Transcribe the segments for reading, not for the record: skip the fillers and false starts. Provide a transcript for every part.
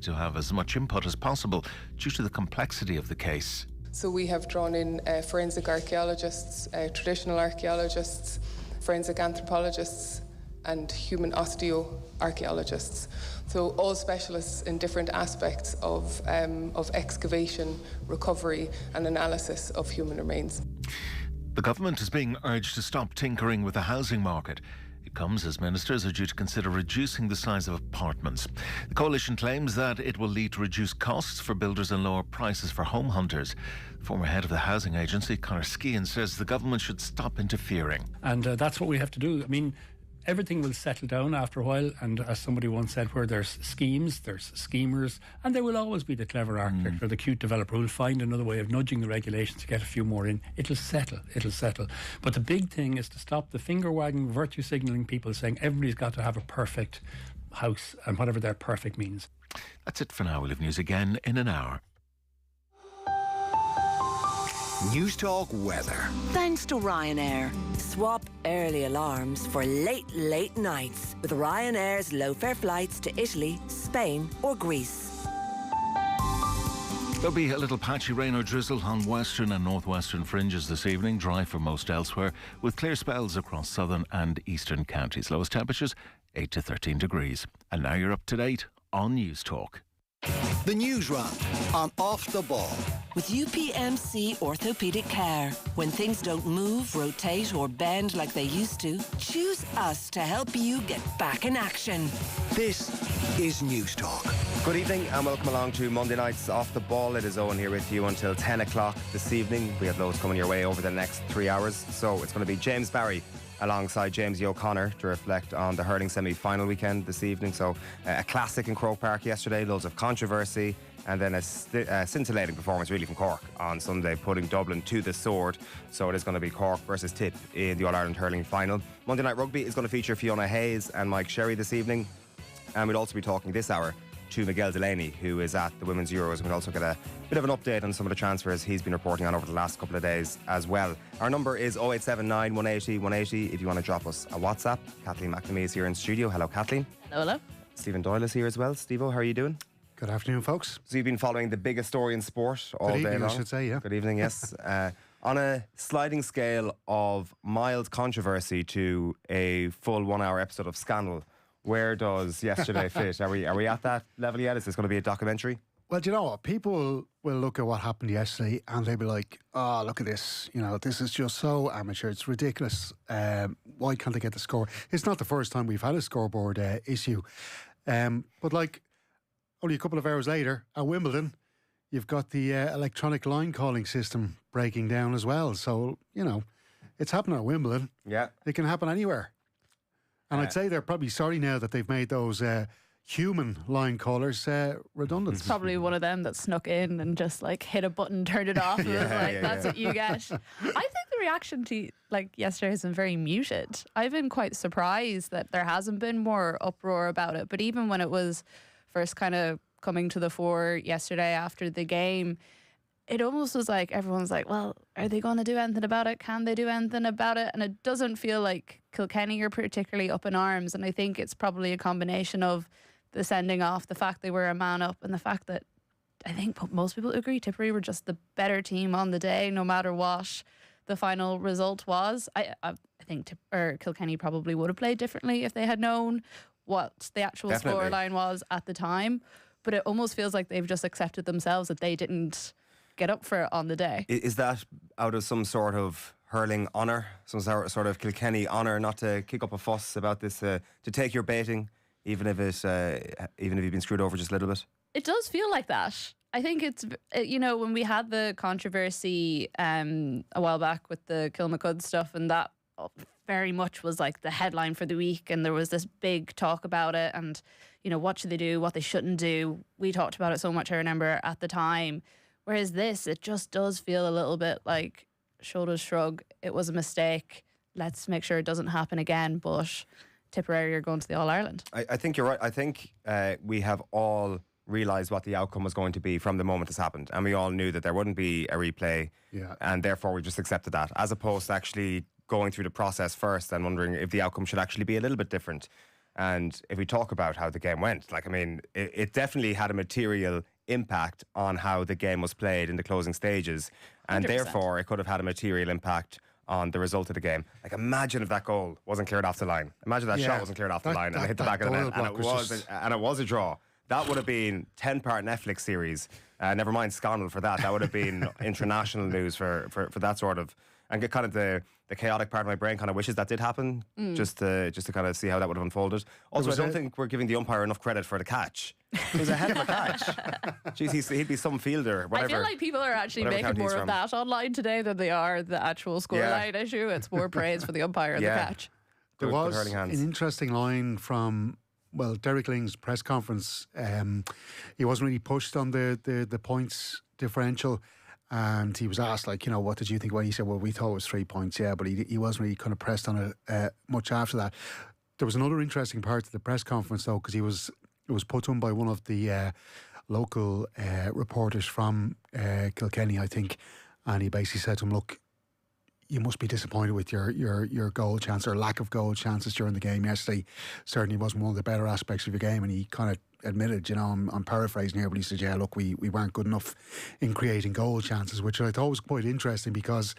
to have as much input as possible due to the complexity of the case. So we have drawn in forensic archaeologists, traditional archaeologists, forensic anthropologists and human osteoarchaeologists. So all specialists in different aspects of excavation, recovery and analysis of human remains. The government is being urged to stop tinkering with the housing market. It comes as ministers are due to consider reducing the size of apartments. The coalition claims that it will lead to reduced costs for builders and lower prices for home hunters. Former head of the housing agency, Conor Sheahan, says the government should stop interfering. And that's what we have to do. I mean, everything will settle down after a while, and as somebody once said, where there's schemes, there's schemers, and there will always be the clever architect or the cute developer who will find another way of nudging the regulations to get a few more in. It'll settle. But the big thing is to stop the finger wagging, virtue signalling people saying everybody's got to have a perfect house, and whatever their perfect means. That's it for now. We'll have news again in an hour. News Talk weather. Thanks to Ryanair. Swap early alarms for late nights with Ryanair's low-fare flights to Italy, Spain or Greece. There'll be a little patchy rain or drizzle on western and northwestern fringes this evening, dry for most elsewhere, with clear spells across southern and eastern counties. Lowest temperatures 8 to 13 degrees. And now you're up to date on News Talk. The Newsround on Off the Ball. With UPMC Orthopaedic Care. When things don't move, rotate or bend like they used to, choose us to help you get back in action. This is News Talk. Good evening and welcome along to Monday night's Off the Ball. It is Eoin here with you until 10 o'clock this evening. We have loads coming your way over the next 3 hours. So it's going to be James Barry alongside James O'Connor to reflect on the hurling semi-final weekend this evening. So a classic in Croke Park yesterday, loads of controversy, and then a scintillating performance really from Cork on Sunday, putting Dublin to the sword. So it is going to be Cork versus Tipp in the All-Ireland hurling final. Monday Night Rugby is going to feature Fiona Hayes and Mike Sherry this evening, and we'll also be talking this hour to Miguel Delaney, who is at the Women's Euros. We'll also get a bit of an update on some of the transfers he's been reporting on over the last couple of days as well. Our number is 0879 180 180 if you want to drop us a WhatsApp. Kathleen McNamee is here in studio. Hello, Kathleen. Hello. Stephen Doyle is here as well. Steve-O, how are you doing? Good afternoon, folks. So you've been following the biggest story in sport all Good day evening, long. I should say, yeah. Good evening, yes. On a sliding scale of mild controversy to a full 1 hour episode of Scandal, where does yesterday fit? Are we at that level yet? Is this going to be a documentary? Well, do you know what? People will look at what happened yesterday and they'll be like, oh, look at this. You know, this is just so amateur. It's ridiculous. Why can't they get the score? It's not the first time we've had a scoreboard issue. But like, only a couple of hours later at Wimbledon, you've got the electronic line calling system breaking down as well. So, you know, it's happening at Wimbledon. Yeah. It can happen anywhere. And I'd say they're probably sorry now that they've made those human line callers redundant. It's probably one of them that snuck in and just like hit a button, turned it off, and was like, that's what you get. I think the reaction to like yesterday has been very muted. I've been quite surprised that there hasn't been more uproar about it. But even when it was first kind of coming to the fore yesterday after the game, it almost was like everyone's like, well, are they going to do anything about it? Can they do anything about it? And it doesn't feel like Kilkenny are particularly up in arms. And I think it's probably a combination of the sending off, the fact they were a man up, and the fact that I think most people agree Tipperary were just the better team on the day, no matter what the final result was. I think Kilkenny probably would have played differently if they had known what the actual scoreline was at the time. But it almost feels like they've just accepted themselves that they didn't get up for it on the day. Is that out of some sort of hurling honour, some sort of Kilkenny honour, not to kick up a fuss about this, to take your baiting, even if you've been screwed over just a little bit? It does feel like that. I think it's, you know, when we had the controversy a while back with the Kilmacud stuff, and that very much was like the headline for the week, and there was this big talk about it, and, you know, what should they do, what they shouldn't do. We talked about it so much, I remember, at the time. Whereas this, it just does feel a little bit like shoulders shrug. It was a mistake. Let's make sure it doesn't happen again. But Tipperary are going to the All-Ireland. I think you're right. I think we have all realised what the outcome was going to be from the moment this happened. And we all knew that there wouldn't be a replay. Yeah. And therefore we just accepted that, as opposed to actually going through the process first and wondering if the outcome should actually be a little bit different. And if we talk about how the game went, like, I mean, it definitely had a material impact on how the game was played in the closing stages. And 100%. therefore, it could have had a material impact on the result of the game. Like, imagine if that goal wasn't cleared off the line. Imagine that shot wasn't cleared off the line and it hit the back of the net, and it was a draw. That would have been 10-part Netflix series. Never mind Scandal for that. That would have been international news for that sort of. And get kind of the chaotic part of my brain kind of wishes that did happen, just to kind of see how that would have unfolded. Also, I don't think we're giving the umpire enough credit for the catch. It was a hell of a catch. Jeez, he'd be some fielder. Whatever, I feel like people are actually making more of that online today than they are the actual scoreline issue. It's more praise for the umpire and the catch. There was an interesting line from, well, Derek Ling's press conference. He wasn't really pushed on the points differential. And he was asked, like, what did you think? Well, he said, well, we thought it was 3 points, but he wasn't really kind of pressed on it much after that. There was another interesting part of the press conference, though, because it was put on by one of the local reporters from Kilkenny, I think, and he basically said to him, look, you must be disappointed with your goal chance or lack of goal chances during the game yesterday. Certainly wasn't one of the better aspects of your game, and he kind of admitted, I'm paraphrasing here, but he said, yeah, look, we weren't good enough in creating goal chances, which I thought was quite interesting because,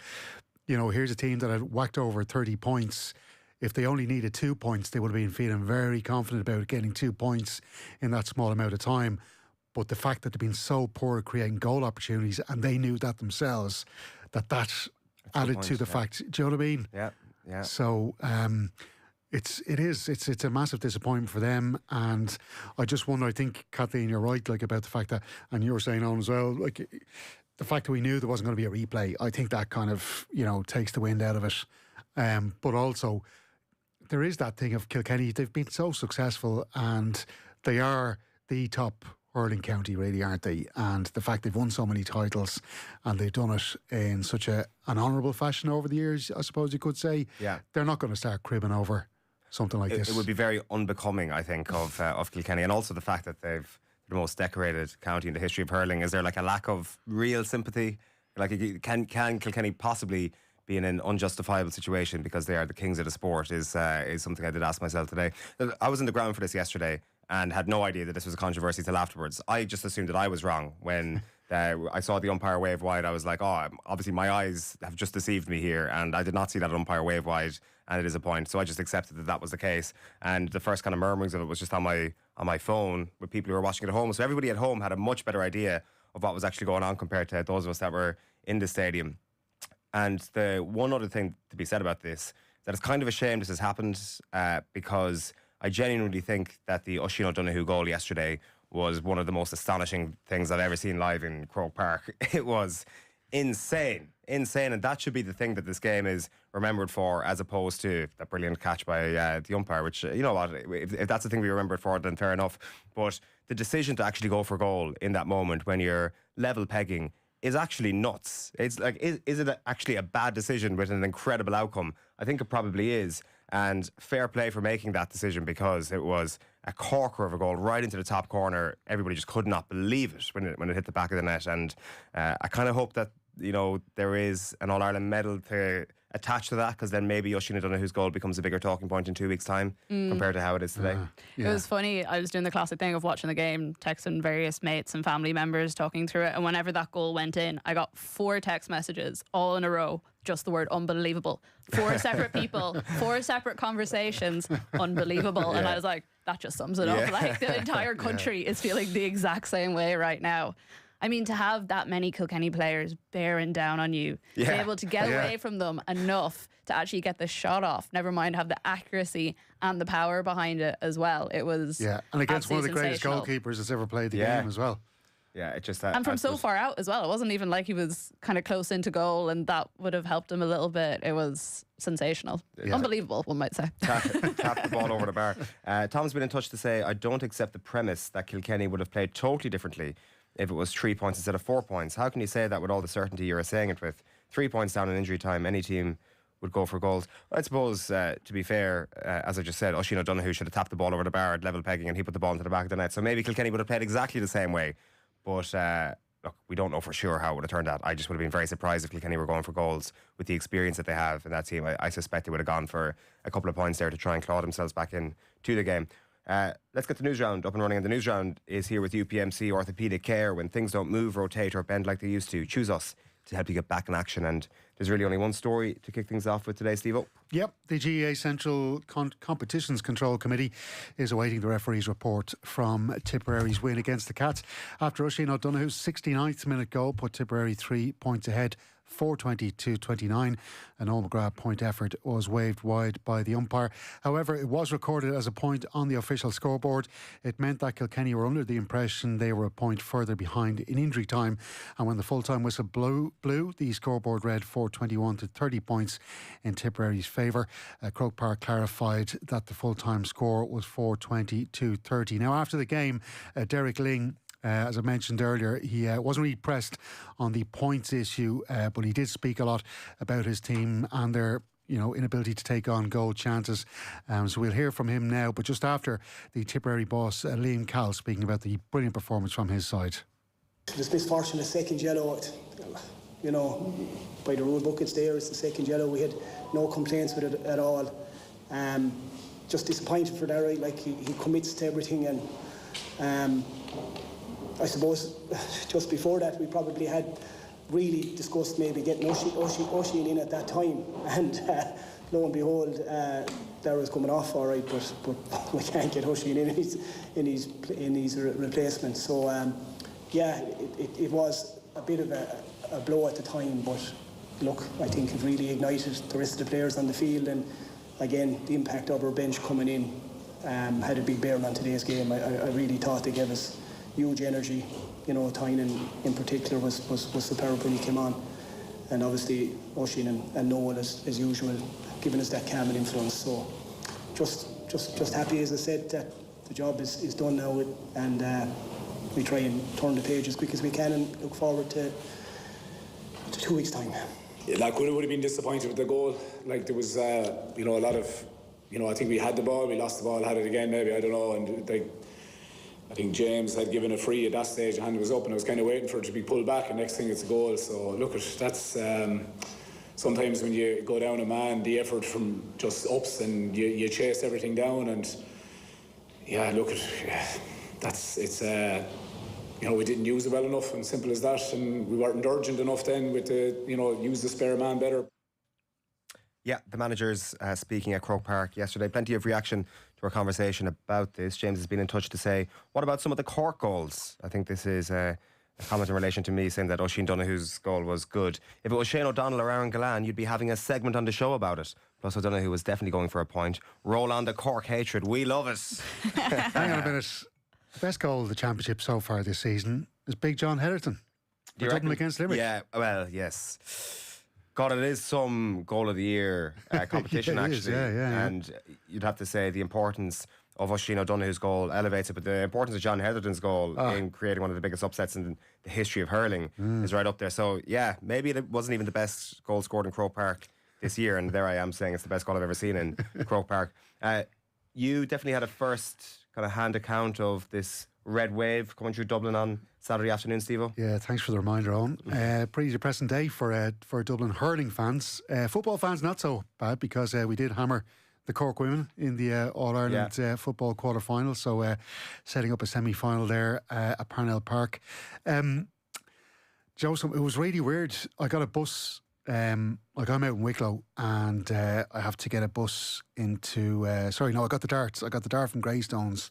here's a team that had whacked over 30 points. If they only needed 2 points, they would have been feeling very confident about getting 2 points in that small amount of time. But the fact that they've been so poor at creating goal opportunities, and they knew that themselves, that added to the fact. Do you know what I mean? Yeah. So it's a massive disappointment for them, and I just wonder. I think, Kathleen, you're right, like, about the fact that, and you were saying on as well, like, the fact that we knew there wasn't going to be a replay. I think that kind of takes the wind out of it. But also, there is that thing of Kilkenny. They've been so successful, and they are the top hurling county, really, aren't they? And the fact they've won so many titles and they've done it in such an honourable fashion over the years, I suppose you could say. Yeah. They're not going to start cribbing over something like this. It would be very unbecoming, I think, of Kilkenny, and also the fact that they've the most decorated county in the history of hurling. Is there like a lack of real sympathy? Like, can Kilkenny possibly be in an unjustifiable situation because they are the kings of the sport? Is something I did ask myself today. I was in the ground for this yesterday and had no idea that this was a controversy till afterwards. I just assumed that I was wrong when I saw the umpire wave wide. I was like, obviously my eyes have just deceived me here, and I did not see that umpire wave wide, and it is a point. So I just accepted that was the case. And the first kind of murmurings of it was just on my phone with people who were watching it at home. So everybody at home had a much better idea of what was actually going on compared to those of us that were in the stadium. And the one other thing to be said about this, that it's kind of a shame this has happened because I genuinely think that the Oisin O'Donoghue goal yesterday was one of the most astonishing things I've ever seen live in Croke Park. It was insane, and that should be the thing that this game is remembered for, as opposed to that brilliant catch by the umpire, which, you know what, if that's the thing we remember it for, then fair enough. But the decision to actually go for goal in that moment when you're level pegging is actually nuts. It's like, is it actually a bad decision with an incredible outcome? I think it probably is. And fair play for making that decision, because it was a corker of a goal right into the top corner. Everybody just could not believe it when it hit the back of the net. And I kind of hope that, you know, there is an All-Ireland medal to attach to that, because then maybe Oisin O'Donoghue's goal becomes a bigger talking point in 2 weeks' time compared to how it is today. It was funny. I was doing the classic thing of watching the game, texting various mates and family members, talking through it. And whenever that goal went in, I got 4 text messages all in a row. Just the word unbelievable. 4 separate people, 4 separate conversations, unbelievable. And I was like, that just sums it up. Like, the entire country is feeling the exact same way right now. I mean, to have that many Kilkenny players bearing down on you, to be able to get away from them enough to actually get the shot off, never mind have the accuracy and the power behind it as well. It was and against one of the greatest goalkeepers that's ever played the game as well. Yeah, it just and from so far out as well. It wasn't even like he was kind of close into goal, and that would have helped him a little bit. It was sensational, unbelievable, one might say. Tap the ball over the bar. Tom's been in touch to say, I don't accept the premise that Kilkenny would have played totally differently if it was 3 points instead of 4 points. How can you say that with all the certainty you're saying it with? 3 points down in injury time, any team would go for goals. I suppose, to be fair, as I just said, Oisin O'Donoghue should have tapped the ball over the bar at level pegging, and he put the ball into the back of the net. So maybe Kilkenny would have played exactly the same way. But look, we don't know for sure how it would have turned out. I just would have been very surprised if Kilkenny were going for goals with the experience that they have in that team. I suspect they would have gone for a couple of points there to try and claw themselves back in to the game. Let's get the Newsround up and running. And the Newsround is here with UPMC Orthopaedic Care. When things don't move, rotate or bend like they used to, choose us to help you get back in action. And there's really only one story to kick things off with today, Steve-O. Yep, the GAA Central Competitions Control Committee is awaiting the referee's report from Tipperary's win against the Cats after Oisin O'Donoghue's 69th minute goal put Tipperary 3 points ahead, 4-20-29. An Noel McGrath point effort was waved wide by the umpire. However, it was recorded as a point on the official scoreboard. It meant that Kilkenny were under the impression they were a point further behind in injury time, and when the full-time whistle blew, the scoreboard read 4-21 to 30 points in Tipperary's favour. Croke Park clarified that the full-time score was 4-20 to 30. Now, after the game, Derek Ling, as I mentioned earlier, he wasn't really pressed on the points issue, but he did speak a lot about his team and their inability to take on goal chances. So we'll hear from him now, but just after the Tipperary boss, Liam Cowell, speaking about the brilliant performance from his side. Just misfortune, a second yellow. By the rule book it's there, it's the second yellow. We had no complaints with it at all. Just disappointed for that, right? Like he commits to everything, and I suppose just before that we probably had really discussed maybe getting Oisin in at that time, and lo and behold, Darragh coming off all right, but we can't get Oisin in his replacement. So it was a bit of a blow at the time, but look, I think it really ignited the rest of the players on the field, and again the impact of our bench coming in had a big bearing on today's game. I really thought they gave us huge energy. Tynan in particular was superb when he came on, and obviously Oisin and Noel as usual giving us that calming influence. So just happy, as I said, that the job is done now, and we try and turn the page as quick as we can and look forward to 2 weeks' time. Yeah, like we would have been disappointed with the goal. Like there was a lot of I think we had the ball, we lost the ball, had it again maybe, I don't know, and I think James had given a free at that stage, the hand was up, and I was kind of waiting for it to be pulled back, and next thing it's a goal. So look, that's sometimes when you go down a man, the effort from just ups and you chase everything down, and we didn't use it well enough, and simple as that, and we weren't urgent enough then with the use the spare man better. Yeah, the managers speaking at Croke Park yesterday. Plenty of reaction to our conversation about this. James has been in touch to say, what about some of the Cork goals? I think this is a comment in relation to me saying that Oisin Donoghue's goal was good. If it was Shane O'Donnell or Aaron Galligan, you'd be having a segment on the show about it. Plus O'Donoghue was definitely going for a point. Roll on the Cork hatred. We love it. Hang on a minute. The best goal of the championship so far this season is Big John Heatherton. For Dublin against Limerick. Yeah, well, yes. God, it is some goal of the year competition, actually. Yeah. And you'd have to say the importance of Oisin O'Donoghue's goal elevates it, but the importance of John Heatherton's goal in creating one of the biggest upsets in the history of hurling is right up there. So, yeah, maybe it wasn't even the best goal scored in Croke Park this year, and there I am saying it's the best goal I've ever seen in Croke Park. You definitely had a first kind of hand account of this red wave coming through Dublin on Saturday afternoon, Steve-O. Yeah, thanks for the reminder, Eoin. Pretty depressing day for Dublin hurling fans. Football fans not so bad, because we did hammer the Cork women in the All-Ireland football quarter-final, so setting up a semi-final there at Parnell Park. Joseph, it was really weird. I got a bus, I'm out in Wicklow, and I have to get a bus into I got the Dart. I got the Dart from Greystones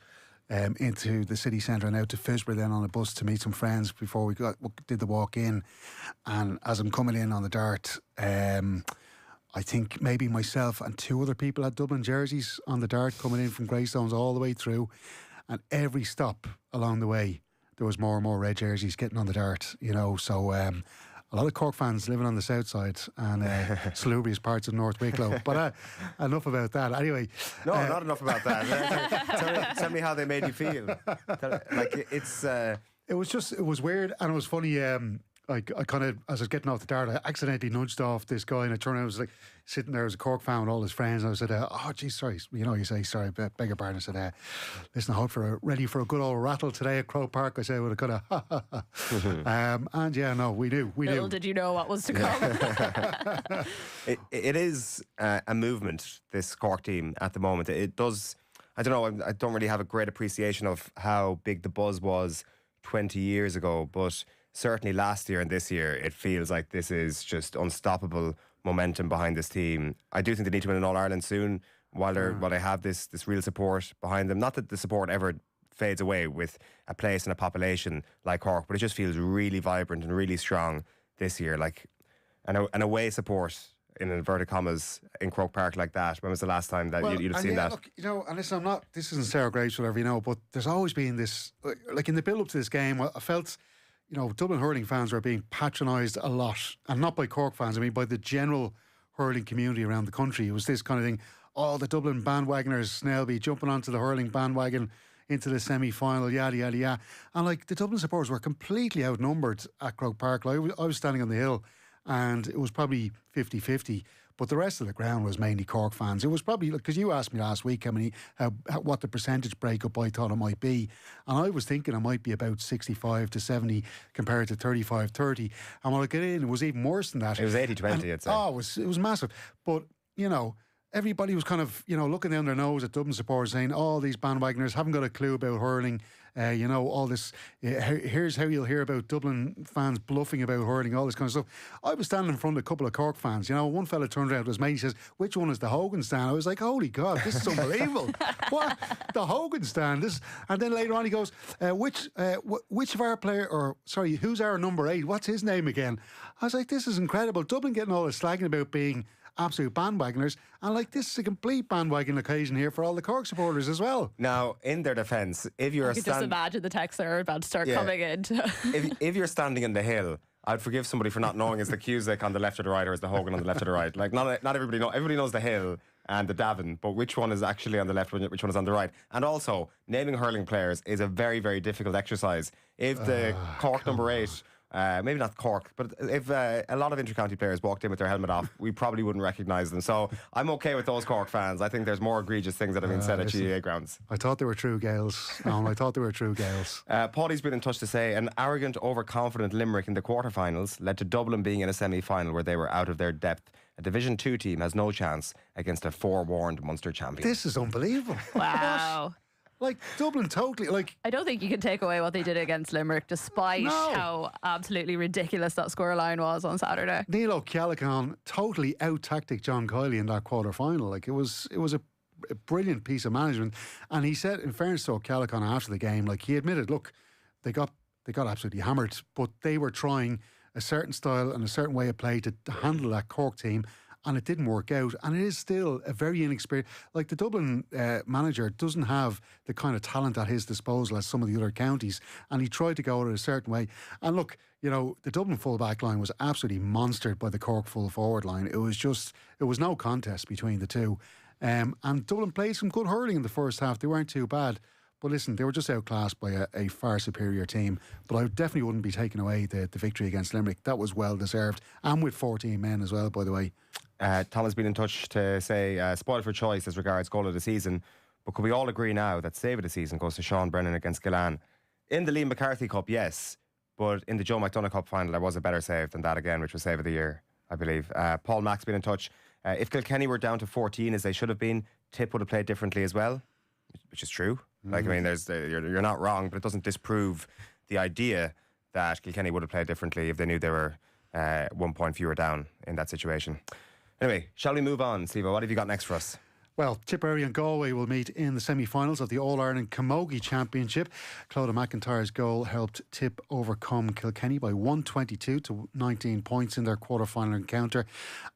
into the city centre and out to Fisborough, then on a bus to meet some friends before we did the walk in. And as I'm coming in on the Dart, I think maybe myself and two other people had Dublin jerseys on the Dart coming in from Greystones all the way through, and every stop along the way there was more and more red jerseys getting on the Dart, so a lot of Cork fans living on the south side and salubrious parts of North Wicklow. But enough about that. Anyway. No, not enough about that. Tell me how they made you feel. It was weird, and it was funny. I kind of, as I was getting off the dart, I accidentally nudged off this guy, and I turned around, I was like sitting there as a Cork fan with all his friends, and I said, oh geez, sorry, you say sorry, beg your pardon. I said, listen, I hope ready for a good old rattle today at Croke Park. I said with a kind of and yeah, no, we do. Little did you know what was to come. It is a movement, this Cork team at the moment. It does, I don't know, I don't really have a great appreciation of how big the buzz was 20 years ago, but certainly last year and this year, it feels like this is just unstoppable momentum behind this team. I do think they need to win an All-Ireland soon while they have this real support behind them. Not that the support ever fades away with a place and a population like Cork, but it just feels really vibrant and really strong this year. Like an away support in inverted commas in Croke Park like that. When was the last time that you'd have seen that? Look, and listen, this isn't Sarah Graves, whatever, but there's always been this, like in the build-up to this game, I felt, Dublin hurling fans were being patronised a lot, and not by Cork fans, I mean by the general hurling community around the country. It was this kind of thing, the Dublin bandwagoners, Snelby, jumping onto the hurling bandwagon into the semi-final, yada, yada, yada. And like the Dublin supporters were completely outnumbered at Croke Park. Like, I was standing on the hill, and it was probably 50-50. But the rest of the ground was mainly Cork fans. It was probably, because you asked me last week what the percentage breakup I thought it might be. And I was thinking it might be about 65-70 compared to 35-30. And when I got in, it was even worse than that. It was 80-20, I'd say. It was massive. But, everybody was kind of, looking down their nose at Dublin supporters saying, these bandwagoners haven't got a clue about hurling. All this, here's how you'll hear about Dublin fans bluffing about hurling, all this kind of stuff. I was standing in front of a couple of Cork fans. One fella turned around to his mate, he says, which one is the Hogan stand? I was like, holy God, this is unbelievable. What? The Hogan stand? And then later on he goes, which of our who's our number 8? What's his name again? I was like, this is incredible. Dublin getting all this slagging about being absolute bandwagoners, and this is a complete bandwagon occasion here for all the Cork supporters as well. Now, in their defence, if you're just imagine the texts that are about to start coming in. if you're standing in the hill, I'd forgive somebody for not knowing is the Cusack on the left or the right, or is the Hogan on the left or the right. Like not everybody knows. Everybody knows the hill and the Davin, but which one is actually on the left, which one is on the right? And also, naming hurling players is a very, very difficult exercise. If the Cork number 8. Maybe not Cork, but if a lot of inter-county players walked in with their helmet off, we probably wouldn't recognise them. So I'm okay with those Cork fans. I think there's more egregious things that have been said at GAA grounds. I thought they were true Gaels. I thought they were true Gaels. Paudie's been in touch to say an arrogant, overconfident Limerick in the quarterfinals led to Dublin being in a semi-final where they were out of their depth. A Division 2 team has no chance against a forewarned Munster champion. This is unbelievable. Wow. Dublin totally, I don't think you can take away what they did against Limerick, despite how absolutely ridiculous that scoreline was on Saturday. Neil O'Callaghan totally out-tacticked John Kiley in that quarter-final. It was a brilliant piece of management. And he said, in fairness to O'Callaghan after the game, he admitted, look, they got absolutely hammered, but they were trying a certain style and a certain way of play to handle that Cork team, and it didn't work out. And it is still a very inexperienced... the Dublin manager doesn't have the kind of talent at his disposal as some of the other counties, and he tried to go at it a certain way. And look, the Dublin full back line was absolutely monstered by the Cork full forward line. It was no contest between the two. And Dublin played some good hurling in the first half. They weren't too bad. But listen, they were just outclassed by a far superior team. But I definitely wouldn't be taking away the victory against Limerick. That was well deserved. And with 14 men as well, by the way. Tom has been in touch to say spoiled for choice as regards goal of the season, but could we all agree now that save of the season goes to Sean Brennan against Gillan? In the Liam McCarthy Cup, yes, but in the Joe McDonagh Cup final there was a better save than that again, which was save of the year, I believe. Paul Mack's been in touch. If Kilkenny were down to 14 as they should have been, Tipp would have played differently as well, which is true. You're not wrong, but it doesn't disprove the idea that Kilkenny would have played differently if they knew they were 1 point fewer down in that situation. Anyway, shall we move on, Steve? What have you got next for us? Well, Tipperary and Galway will meet in the semi-finals of the All-Ireland Camogie Championship. Clodagh McIntyre's goal helped Tipp overcome Kilkenny by 122 to 19 points in their quarter-final encounter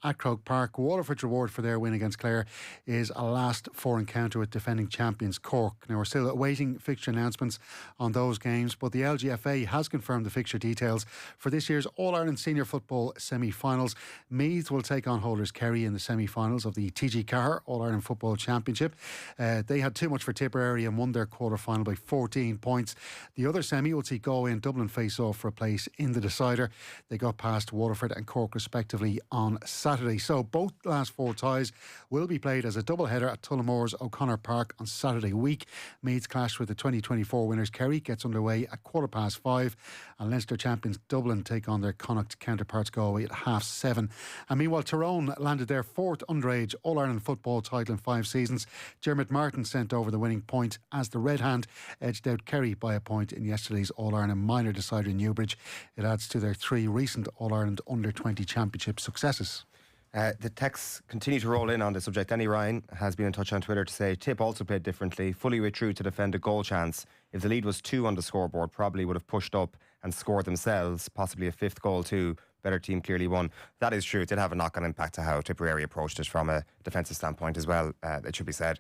at Croke Park. Waterford's reward for their win against Clare is a last-four encounter with defending champions Cork. Now, we're still awaiting fixture announcements on those games, but the LGFA has confirmed the fixture details for this year's All-Ireland Senior Football semi-finals. Meath will take on holders Kerry in the semi-finals of the TG Carr All-Ireland Football Championship. They had too much for Tipperary and won their quarter-final by 14 points. The other semi will see Galway and Dublin face off for a place in the decider. They got past Waterford and Cork respectively on Saturday. So both last 4 ties will be played as a double-header at Tullamore's O'Connor Park on Saturday week. Meads clash with the 2024 winners. Kerry gets underway at 5:15, and Leinster champions Dublin take on their Connacht counterparts Galway at 7:30. And meanwhile, Tyrone landed their 4th underage All-Ireland football title in 5 seasons. Dermot Martin sent over the winning point as the Red Hand edged out Kerry by a point in yesterday's All-Ireland minor decider in Newbridge. It adds to their 3 recent All-Ireland under-20 championship successes. The texts continue to roll in on the subject. Danny Ryan has been in touch on Twitter to say Tipp also played differently, fully withdrew to defend a goal chance. If the lead was 2 on the scoreboard, probably would have pushed up and scored themselves, possibly a 5th goal too. Better team clearly won. That is true. It did have a knock-on impact to how Tipperary approached it from a defensive standpoint as well, it should be said.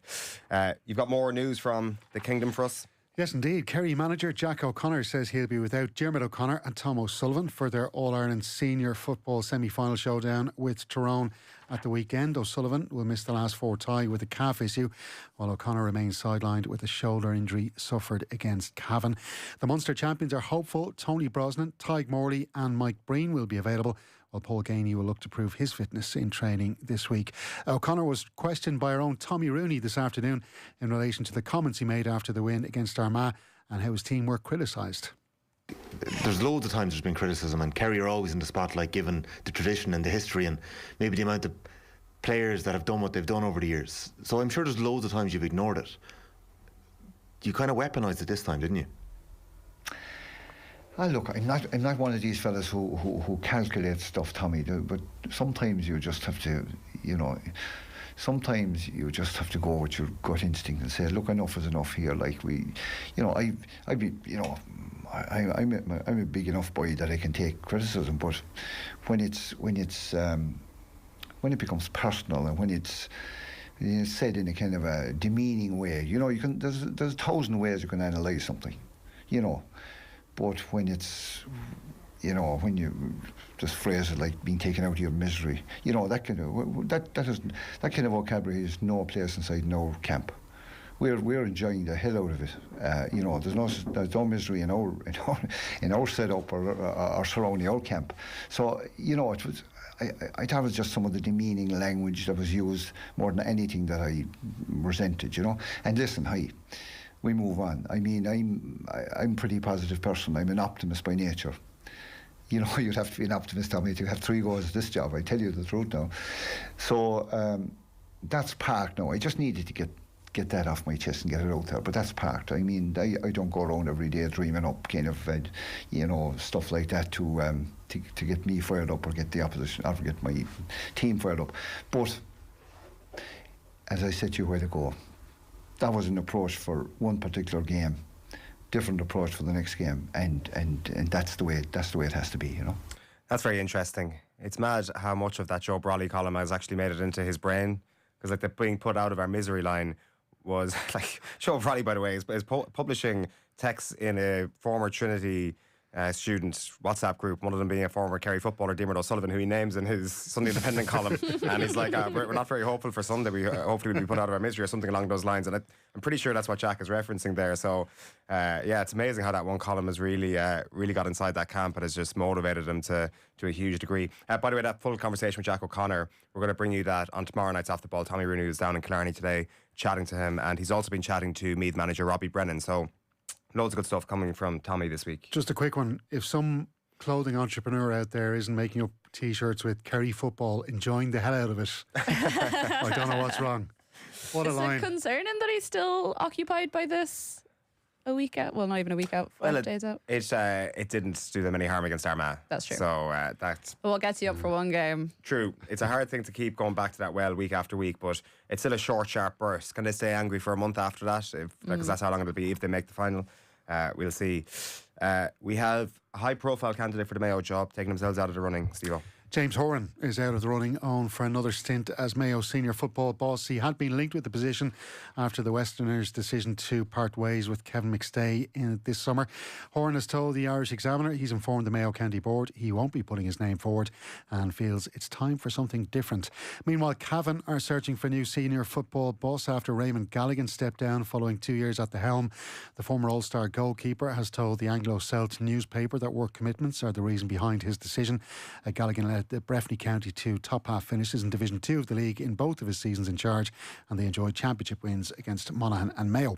You've got more news from the Kingdom for us? Yes, indeed. Kerry manager Jack O'Connor says he'll be without Dermot O'Connor and Tom O'Sullivan for their All-Ireland senior football semi-final showdown with Tyrone at the weekend. O'Sullivan will miss the last 4 tie with a calf issue, while O'Connor remains sidelined with a shoulder injury suffered against Cavan. The Munster champions are hopeful Tony Brosnan, Tig Morley and Mike Breen will be available, while Paul Ganey will look to prove his fitness in training this week. O'Connor was questioned by our own Tommy Rooney this afternoon in relation to the comments he made after the win against Armagh and how his team were criticised. There's loads of times there's been criticism, and Kerry are always in the spotlight given the tradition and the history and maybe the amount of players that have done what they've done over the years. So I'm sure there's loads of times you've ignored it. You kind of weaponised it this time, didn't you? Look, I'm not one of these fellas who calculates stuff, Tommy. But sometimes you just have to, sometimes you just have to go with your gut instinct and say, look, enough is enough here. Like I'm a big enough boy that I can take criticism. But when it becomes personal and when it's said in a kind of a demeaning way, there's 1,000 ways you can analyse something, But when it's, when you just phrase it like being taken out of your misery, that kind of vocabulary has no place inside no camp. We're enjoying the hell out of it. There's no misery in our setup or surrounding our camp. So it was. I thought it was just some of the demeaning language that was used more than anything that I resented. And listen, we move on. I mean, I'm a pretty positive person. I'm an optimist by nature. You'd have to be an optimist, Tommy, to have 3 goals at this job. I tell you the truth now. So that's parked now. I just needed to get that off my chest and get it out there. But that's parked. I mean, I don't go around every day dreaming up kind of, stuff like that to get me fired up or get the opposition or get my team fired up. But as I said to you a while ago, that was an approach for one particular game, different approach for the next game, and that's the way it has to be, That's very interesting. It's mad how much of that Joe Brolly column has actually made it into his brain, because the being put out of our misery line was Joe Brolly, by the way, is publishing texts in a former Trinity student WhatsApp group, one of them being a former Kerry footballer, Dermot O'Sullivan, who he names in his Sunday Independent column, and he's like, we're not very hopeful for Sunday, we hopefully we'll be put out of our misery or something along those lines, and I'm pretty sure that's what Jack is referencing there. So it's amazing how that one column has really got inside that camp and has just motivated him to a huge degree. By the way, that full conversation with Jack O'Connor, we're going to bring you that on tomorrow night's Off the Ball. Tommy Rooney was down in Killarney today chatting to him, and he's also been chatting to Meath manager Robbie Brennan. So loads of good stuff coming from Tommy this week. Just a quick one. If some clothing entrepreneur out there isn't making up T-shirts with Kerry football, enjoying the hell out of it, I don't know what's wrong. What a line. Is it concerning that he's still occupied by this a week out? Well, not even a week out, 5 days out. It didn't do them any harm against Armagh. That's true. So that's... Well, what gets you up for one game? True. It's a hard thing to keep going back to that well week after week, but it's still a short, sharp burst. Can they stay angry for a month after that? Because that's how long it'll be if they make the final. We'll see. We have a high-profile candidate for the Mayo job taking themselves out of the running, Steve-O. James Horan is out of the running on for another stint as Mayo senior football boss. He had been linked with the position after the Westerners' decision to part ways with Kevin McStay this summer. Horan has told the Irish Examiner he's informed the Mayo County Board he won't be putting his name forward and feels it's time for something different. Meanwhile, Cavan are searching for a new senior football boss after Raymond Galligan stepped down following 2 years at the helm. The former All-Star goalkeeper has told the Anglo-Celt newspaper that work commitments are the reason behind his decision. Galligan led the Breffni County to top half finishes in Division 2 of the league in both of his seasons in charge, and they enjoyed championship wins against Monaghan and Mayo.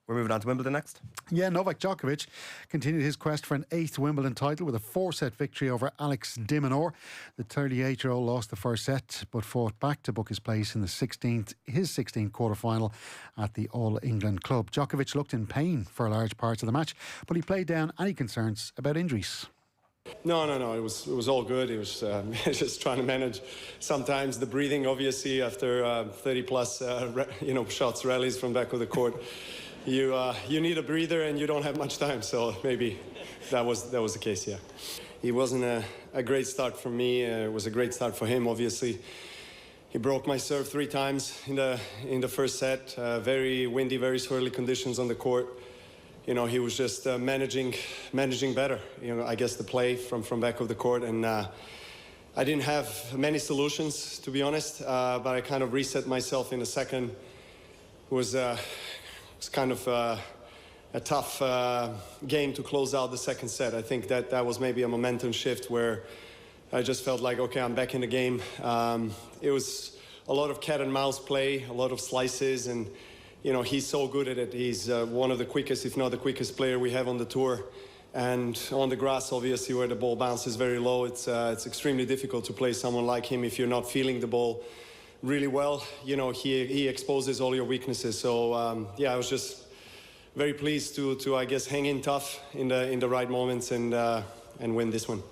We're moving on to Wimbledon next. Yeah, Novak Djokovic continued his quest for an 8th Wimbledon title with a 4-set victory over Alex de Minaur. The 38-year-old lost the first set but fought back to book his place in his 16th quarter-final at the All England Club. Djokovic looked in pain for large parts of the match, but he played down any concerns about injuries. No. It was all good. It was just trying to manage sometimes the breathing. Obviously, after 30 plus shots rallies from back of the court, you need a breather and you don't have much time. So maybe that was the case. Yeah, it wasn't a great start for me. It was a great start for him. Obviously, he broke my serve 3 times in the first set. Very windy, very swirly conditions on the court. He was just managing better. I guess the play from back of the court, and I didn't have many solutions, to be honest. But I kind of reset myself in the second. It was kind of a tough game to close out the second set. I think that was maybe a momentum shift where I just felt like, okay, I'm back in the game. It was a lot of cat and mouse play, a lot of slices, and he's so good at it. He's one of the quickest, if not the quickest player we have on the tour. And on the grass, obviously, where the ball bounces very low, it's extremely difficult to play someone like him if you're not feeling the ball really well. He exposes all your weaknesses. So, I was just very pleased to I guess, hang in tough in the right moments and win this one.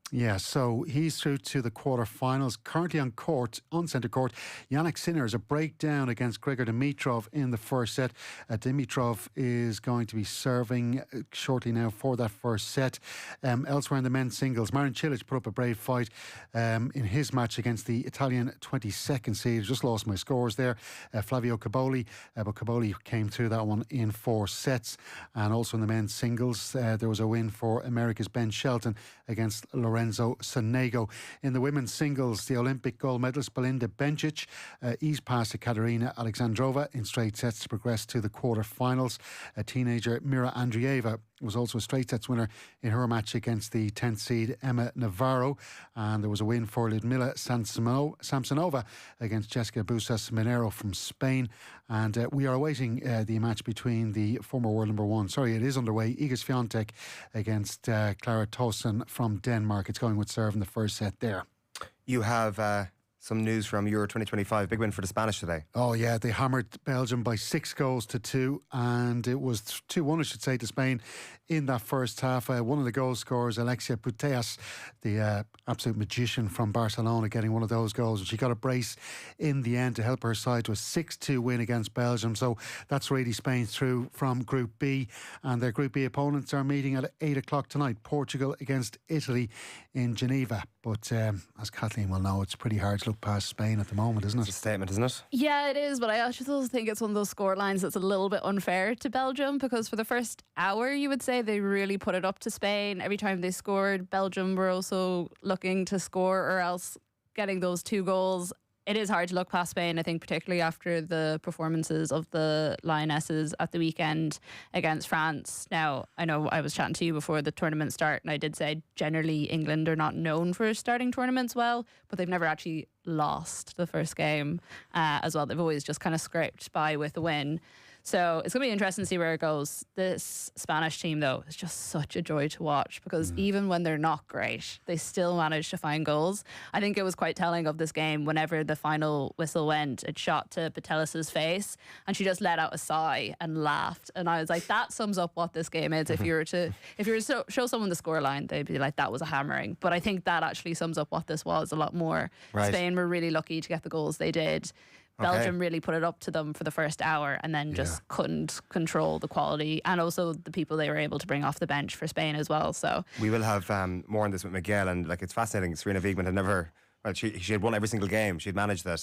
Yeah, so he's through to the quarter-finals. Currently on centre court, Yannick Sinner's a breakdown against Grigor Dimitrov in the first set. Dimitrov is going to be serving shortly now for that first set. Elsewhere in the men's singles, Marin Cilic put up a brave fight in his match against the Italian 22nd seed. Just lost my scores there. Flavio Caboli, but Caboli came through that one in 4 sets. And also in the men's singles, there was a win for America's Ben Shelton against Lorenzo Sonego. In the women's singles, the Olympic gold medalist Belinda Bencic eased past Katerina Alexandrova in straight sets to progress to the quarter-finals. Teenager Mira Andreeva was also a straight sets winner in her match against the 10th seed Emma Navarro, and there was a win for Ludmila Samsonova against Jessica Busas Minero from Spain. And we are awaiting the match between the former world number 1, it is underway, Iga Swiatek against Clara Tauson from Denmark. It's going with serve in the first set there. You have some news from Euro 2025. Big win for the Spanish today. Oh yeah, they hammered Belgium by 6 goals to 2, and it was 2-1 I should say to Spain in that first half. One of the goal scorers, Alexia Putellas, the absolute magician from Barcelona, getting one of those goals, and she got a brace in the end to help her side to a 6-2 win against Belgium. So that's really Spain through from Group B, and their Group B opponents are meeting at 8 o'clock tonight. Portugal against Italy in Geneva. But as Kathleen will know, it's pretty hard to look past Spain at the moment, isn't it? It's a statement, isn't it? Yeah, it is, but I actually also think it's one of those score lines that's a little bit unfair to Belgium, because for the first hour, you would say they really put it up to Spain. Every time they scored, Belgium were also looking to score or else getting those 2 goals. It is hard to look past Spain, I think, particularly after the performances of the Lionesses at the weekend against France. Now, I know I was chatting to you before the tournament start, and I did say generally England are not known for starting tournaments well, but they've never actually lost the first game as well. They've always just kind of scraped by with a win. So it's going to be interesting to see where it goes. This Spanish team, though, is just such a joy to watch, because even when they're not great, they still manage to find goals. I think it was quite telling of this game. Whenever the final whistle went, it shot to Patelis' face, and she just let out a sigh and laughed. And I was like, that sums up what this game is. If you were to show someone the scoreline, they'd be like, that was a hammering. But I think that actually sums up what this was a lot more. Right. Spain were really lucky to get the goals they did. Belgium really put it up to them for the first hour and then just couldn't control the quality and also the people they were able to bring off the bench for Spain as well. So we will have more on this with Miguel, and like it's fascinating. Serena Wiegmann had never, well, she had won every single game. She'd managed the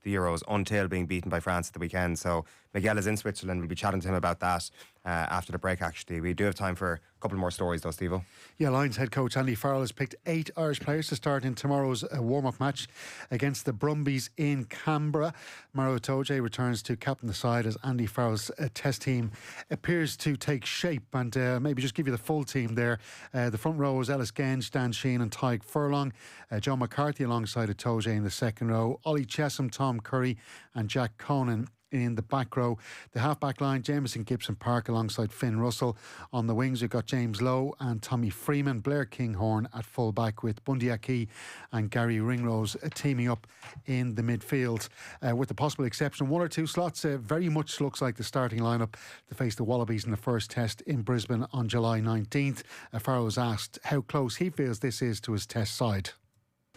Euros until being beaten by France at the weekend. So Miguel is in Switzerland. We'll be chatting to him about that after the break, actually. We do have time for a couple more stories though, Steve-O. Yeah, Lions head coach Andy Farrell has picked 8 Irish players to start in tomorrow's warm-up match against the Brumbies in Canberra. Maro Itoje returns to captain the side as Andy Farrell's test team appears to take shape. And maybe just give you the full team there. The front row is Ellis Genge, Dan Sheehan and Tyke Furlong. John McCarthy alongside Itoje in the second row. Ollie Chessum, Tom Curry and Jack Conan in the back row. The half-back line, Jameson Gibson Park alongside Finn Russell. On the wings, we've got James Lowe and Tommy Freeman. Blair Kinghorn at full-back with Bundy Aki and Gary Ringrose teaming up in the midfield. With the possible exception, 1 or 2 slots, very much looks like the starting lineup to face the Wallabies in the first test in Brisbane on July 19th. Farrow was asked how close he feels this is to his test side.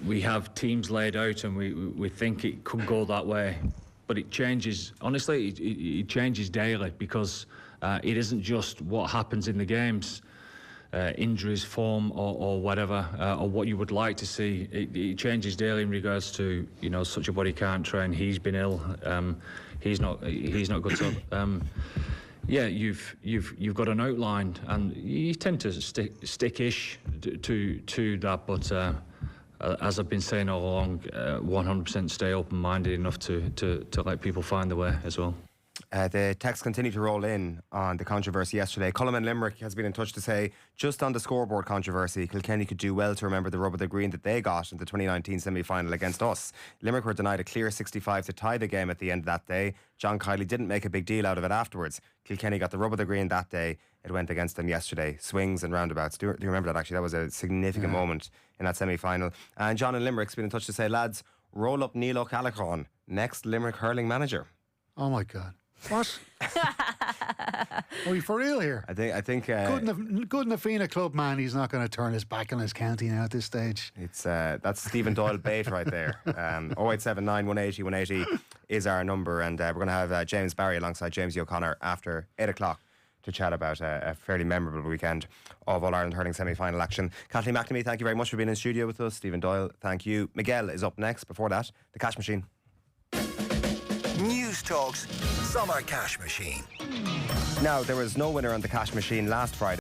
We have teams laid out and we think it could go that way. But it changes, honestly, it changes daily because it isn't just what happens in the games, injuries, form or whatever, or what you would like to see. It changes daily in regards to, you know, such a body can't train, he's been ill, he's not good. So, yeah, you've got an outline and you tend to stick-ish to that, but as I've been saying all along, 100% stay open-minded enough to let people find the way as well. The texts continue to roll in on the controversy yesterday. Colm in Limerick has been in touch to say, just on the scoreboard controversy, Kilkenny could do well to remember the rub of the green that they got in the 2019 semi-final against us. Limerick were denied a clear 65 to tie the game at the end of that day. John Kiley didn't make a big deal out of it afterwards. Kilkenny got the rub of the green that day. It went against them yesterday. Swings and roundabouts. Do you remember that, actually? That was a significant moment in that semi-final. And John in Limerick's been in touch to say, lads, roll up Neil O'Callaghan, next Limerick hurling manager. Oh my God. What? Are we for real here? I think good Nafina club man, he's not going to turn his back on his county now at this stage. It's that's Stephen Doyle bait right there. 0879 180 180 is our number, and we're going to have James Barry alongside James O'Connor after 8 o'clock to chat about a fairly memorable weekend of All-Ireland hurling semi-final action. Kathleen McNamee, thank you very much for being in studio with us. Stephen Doyle, thank you. Miguel is up next. Before that, the Cash Machine. News Talk's Summer Cash Machine. Now, there was no winner on the Cash Machine last Friday.